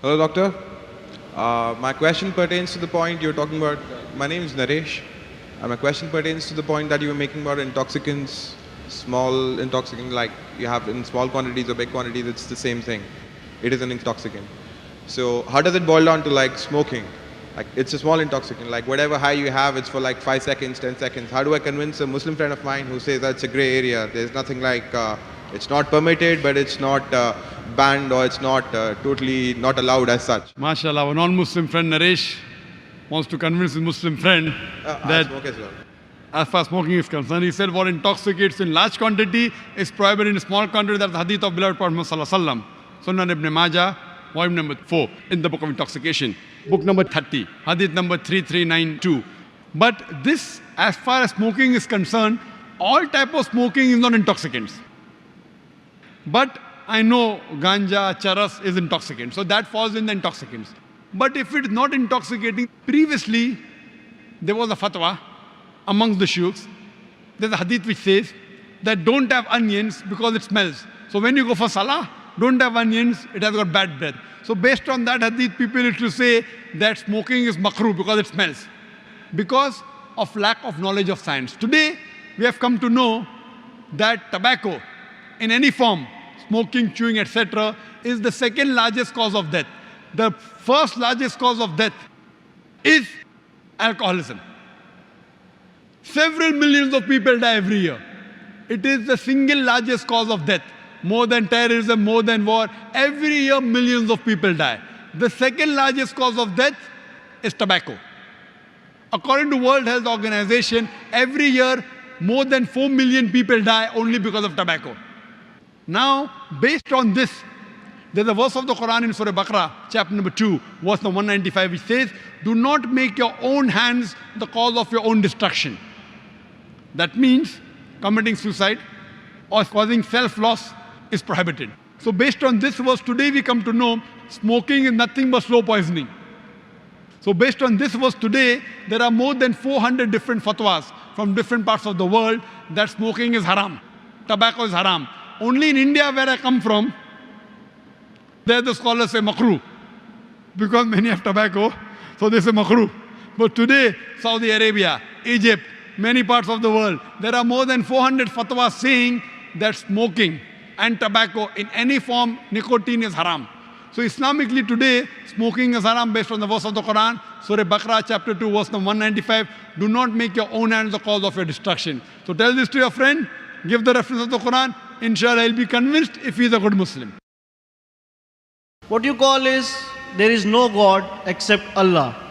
Hello, doctor. My question pertains to the point you're talking about. My name is Naresh. My question pertains to the point that you were making about intoxicants, small intoxicant, like you have in small quantities or big quantities, it's the same thing. It is an intoxicant. So how does it boil down to like smoking? Like it's a small intoxicant, like whatever high you have, it's for like 5 seconds, 10 seconds. How do I convince a Muslim friend of mine who says that's a gray area? There's nothing like, it's not permitted, but it's not banned, or it's not totally not allowed as such. MashaAllah, our non-Muslim friend Naresh wants to convince his Muslim friend I that smoke as well. as far as smoking is concerned, he said what intoxicates in large quantity is prohibited in small quantity. That's the hadith of beloved Prophet Muhammad Sallallahu Alaihi Wasallam. Sunnah Ibn Majah, volume number 4 in the book of intoxication. Book number 30, hadith number 3392. But this, as far as smoking is concerned, all type of smoking is not intoxicants. But I know ganja, charas is intoxicant, so that falls in the intoxicants. But if it is not intoxicating, previously there was a fatwa amongst the shuyukhs. There's a hadith which says that don't have onions because it smells. So when you go for salah, don't have onions, it has got bad breath. So based on that hadith, people used to say that smoking is makruh because it smells. Because of lack of knowledge of science. Today, we have come to know that tobacco, in any form, smoking, chewing, etc., is the second largest cause of death. The first largest cause of death is alcoholism. Several millions of people die every year. It is the single largest cause of death. More than terrorism, more than war. Every year, millions of people die. The second largest cause of death is tobacco. According to World Health Organization, every year, more than 4 million people die only because of tobacco. Now, based on this, there's a verse of the Quran in Surah Baqarah, chapter number 2, verse number 195, which says, do not make your own hands the cause of your own destruction. That means committing suicide or causing self-loss is prohibited. So based on this verse, today we come to know smoking is nothing but slow poisoning. So based on this verse today, there are more than 400 different fatwas from different parts of the world that smoking is haram. Tobacco is haram. Only in India, where I come from, there the scholars say makruh. Because many have tobacco, so they say makruh. But today, Saudi Arabia, Egypt, many parts of the world, there are more than 400 fatwas saying that smoking and tobacco in any form, nicotine is haram. So Islamically today, smoking is haram based on the verse of the Quran, Surah Baqarah chapter 2, verse number 195. Do not make your own hands the cause of your destruction. So tell this to your friend, give the reference of the Quran, inshallah he'll be convinced if he's a good Muslim. What you call is, there is no God except Allah.